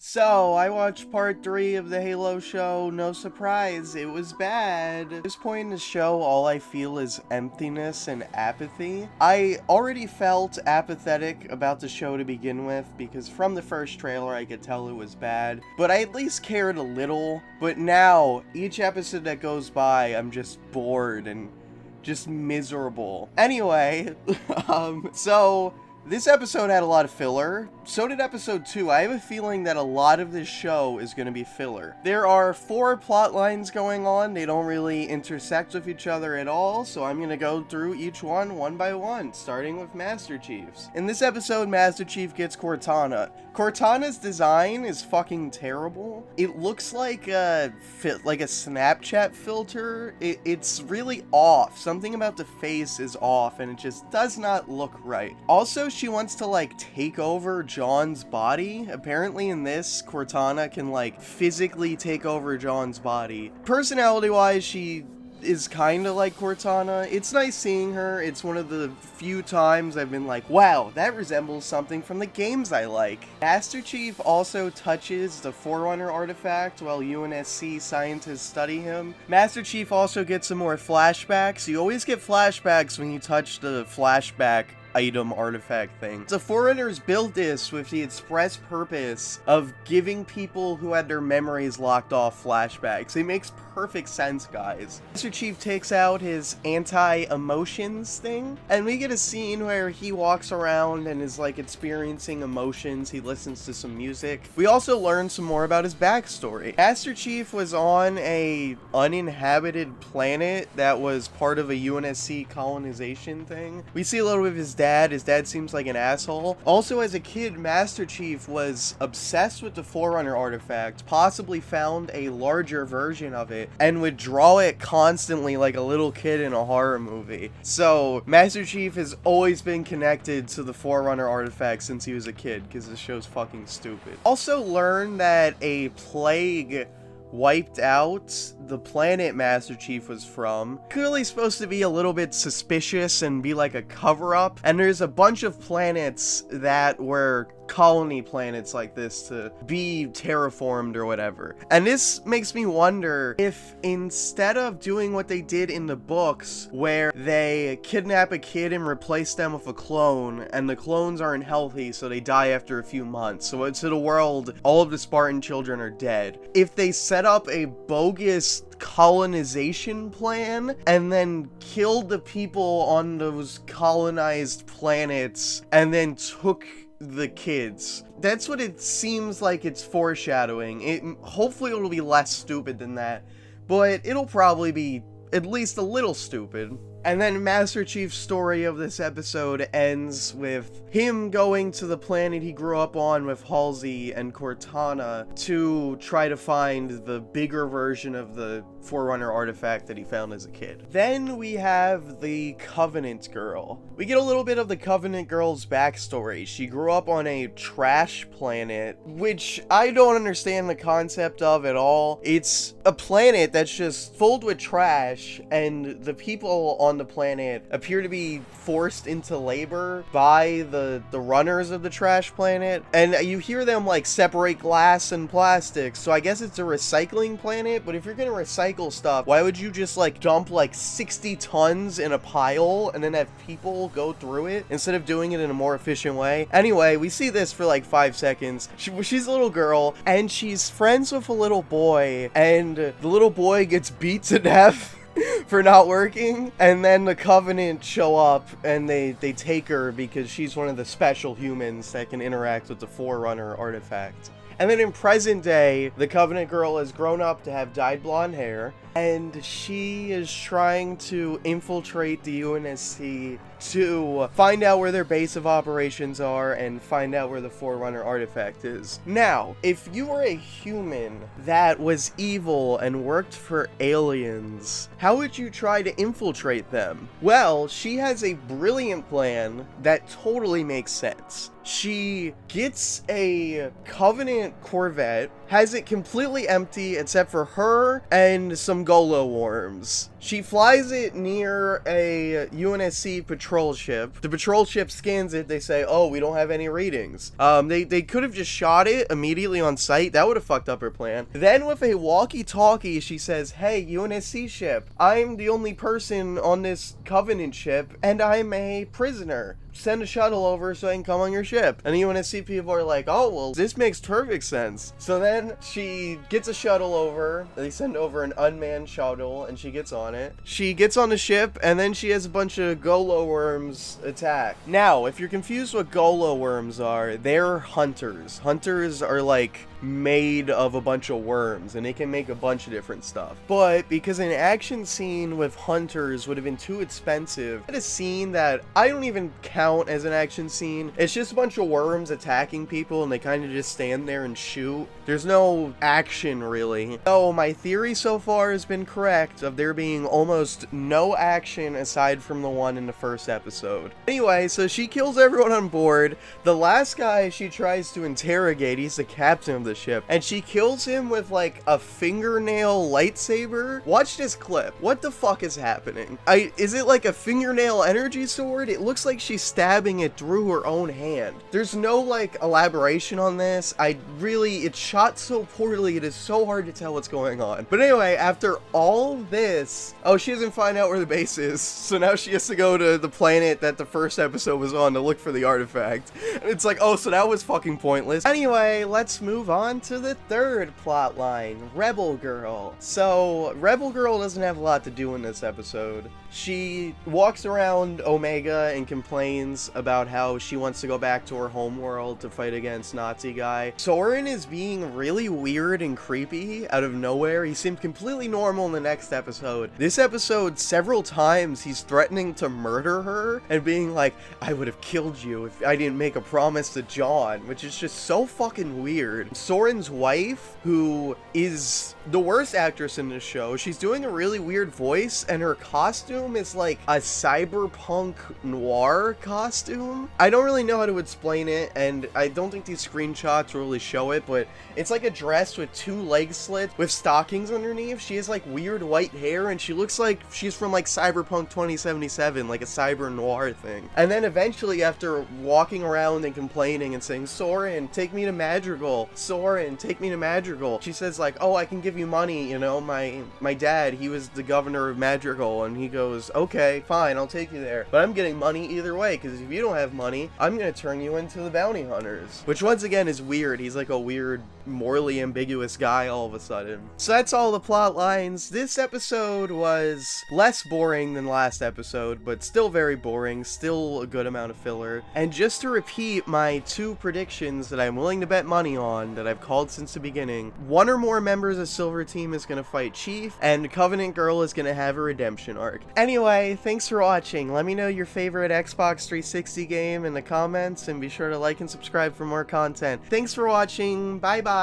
So, I watched part 3 of the Halo show. No surprise, it was bad. At this point in the show, all I feel is emptiness and apathy. I already felt apathetic about the show to begin with, because from the first trailer I could tell it was bad. But I at least cared a little. But now, each episode that goes by, I'm just bored and just miserable. Anyway, so this episode had a lot of filler. So did episode 2. I have a feeling that a lot of this show is going to be filler. There are 4 plot lines going on. They don't really intersect with each other at all, so I'm going to go through each one by one, starting with Master Chief's. In this episode, Master Chief gets Cortana. Cortana's design is fucking terrible. It looks like a Snapchat filter. It's really off. Something about the face is off, and it just does not look right. Also, she wants to take over John's body. Apparently in this, Cortana can physically take over John's body. Personality wise, she is kind of like Cortana. It's nice seeing her. It's one of the few times I've been like, wow, that resembles something from the games I like. Master Chief also touches the Forerunner artifact while UNSC scientists study him. Master Chief also gets some more flashbacks. You always get flashbacks when you touch the flashback item artifact thing. The Forerunners built this with the express purpose of giving people who had their memories locked off flashbacks. It makes perfect sense, guys. Master Chief takes out his anti-emotions thing, and we get a scene where he walks around and is experiencing emotions. He listens to some music. We also learn some more about his backstory. Master Chief was on a uninhabited planet that was part of a UNSC colonization thing. We see a little bit of his dad. His dad seems like an asshole. Also, as a kid, Master Chief was obsessed with the Forerunner artifact, possibly found a larger version of it, and would draw it constantly like a little kid in a horror movie. So, Master Chief has always been connected to the Forerunner artifact since he was a kid, because this show's fucking stupid. Also learned that a plague wiped out the planet Master Chief was from. Clearly supposed to be a little bit suspicious and be like a cover-up, and there's a bunch of planets that were colony planets like this to be terraformed or whatever. And this makes me wonder if instead of doing what they did in the books where they kidnap a kid and replace them with a clone, and the clones aren't healthy so they die after a few months, so to the world all of the Spartan children are dead, if they set up a bogus colonization plan and then killed the people on those colonized planets and then took the kids. That's what it seems like it's foreshadowing. Hopefully it'll be less stupid than that, but it'll probably be at least a little stupid. And then Master Chief's story of this episode ends with him going to the planet he grew up on with Halsey and Cortana to try to find the bigger version of the Forerunner artifact that he found as a kid. Then we have the Covenant Girl. We get a little bit of the Covenant Girl's backstory. She grew up on a trash planet, which I don't understand the concept of at all. It's a planet that's just filled with trash, and the people on the planet appear to be forced into labor by the runners of the trash planet, and you hear them separate glass and plastic, so I guess it's a recycling planet. But if you're gonna recycle stuff, why would you just dump 60 tons in a pile and then have people go through it instead of doing it in a more efficient way? Anyway, we see this for 5 seconds. She's a little girl and she's friends with a little boy, and the little boy gets beat to death for not working, and then the Covenant show up and they take her because she's one of the special humans that can interact with the Forerunner artifact. And then in present day, the Covenant Girl has grown up to have dyed blonde hair, and she is trying to infiltrate the UNSC to find out where their base of operations are and find out where the Forerunner artifact is. Now, if you were a human that was evil and worked for aliens, how would you try to infiltrate them? Well, she has a brilliant plan that totally makes sense. She gets a Covenant Corvette has it completely empty except for her and some Golo worms. She flies it near a UNSC patrol ship. The patrol ship scans it. They say, oh, we don't have any readings. They could have just shot it immediately on sight. That would have fucked up her plan. Then with a walkie-talkie, she says, hey, UNSC ship, I'm the only person on this Covenant ship, and I'm a prisoner. Send a shuttle over so I can come on your ship. And the UNSC people are like, oh, well, this makes perfect sense. So then she gets a shuttle over. They send over an unmanned shuttle, and she gets on it. She gets on the ship, and then she has a bunch of Golo worms attack. Now, if you're confused what Golo worms are, they're hunters. Hunters are like made of a bunch of worms, and they can make a bunch of different stuff. But because an action scene with hunters would have been too expensive, I had a scene that I don't even count as an action scene. It's just a bunch of worms attacking people, and they kind of just stand there and shoot. There's no action, really. So my theory so far has been correct of there being almost no action aside from the one in the first episode. Anyway, so she kills everyone on board. The last guy she tries to interrogate, he's the captain of the ship, and she kills him with like a fingernail lightsaber. Watch this clip. What the fuck is happening? Is it like a fingernail energy sword? It looks like she's stabbing it through her own hand. There's no like elaboration on this. It's shot so poorly, it is so hard to tell what's going on. But anyway, after all this, oh, she doesn't find out where the base is, so now she has to go to the planet that the first episode was on to look for the artifact. And it's like, oh, so that was fucking pointless. Anyway, let's move on to the third plot line, Rebel Girl. So Rebel Girl doesn't have a lot to do in this episode. She walks around Omega and complains about how she wants to go back to her homeworld to fight against Nazi guy. Soren is being really weird and creepy out of nowhere. He seemed completely normal in the next episode. This episode, several times, he's threatening to murder her and being like, I would have killed you if I didn't make a promise to John, which is just so fucking weird. Soren's wife, who is the worst actress in this show, she's doing a really weird voice, and her costume is like a cyberpunk noir costume. I don't really know how to explain it, and I don't think these screenshots really show it, but it's like a dress with two leg slits with stockings underneath. She has like weird white hair, and she looks like she's from like Cyberpunk 2077, like a cyber noir thing. And then eventually, after walking around and complaining and saying, Soren, take me to Madrigal. Soren, take me to Madrigal. She says like, oh, I can give you money, you know, my dad, he was the governor of Madrigal, and he goes, okay, fine, I'll take you there. But I'm getting money either way, because if you don't have money, I'm gonna turn you into the bounty hunters. Which once again is weird. He's like a weird, morally ambiguous guy all of a sudden. So that's all the plot lines. This episode was less boring than last episode, but still very boring, still a good amount of filler. And just to repeat my two predictions that I'm willing to bet money on, that I've called since the beginning, one or more members of Silver Team is gonna fight Chief, and Covenant Girl is gonna have a redemption arc. Anyway, thanks for watching. Let me know your favorite Xbox 360 game in the comments, and be sure to like and subscribe for more content. Thanks for watching. Bye bye.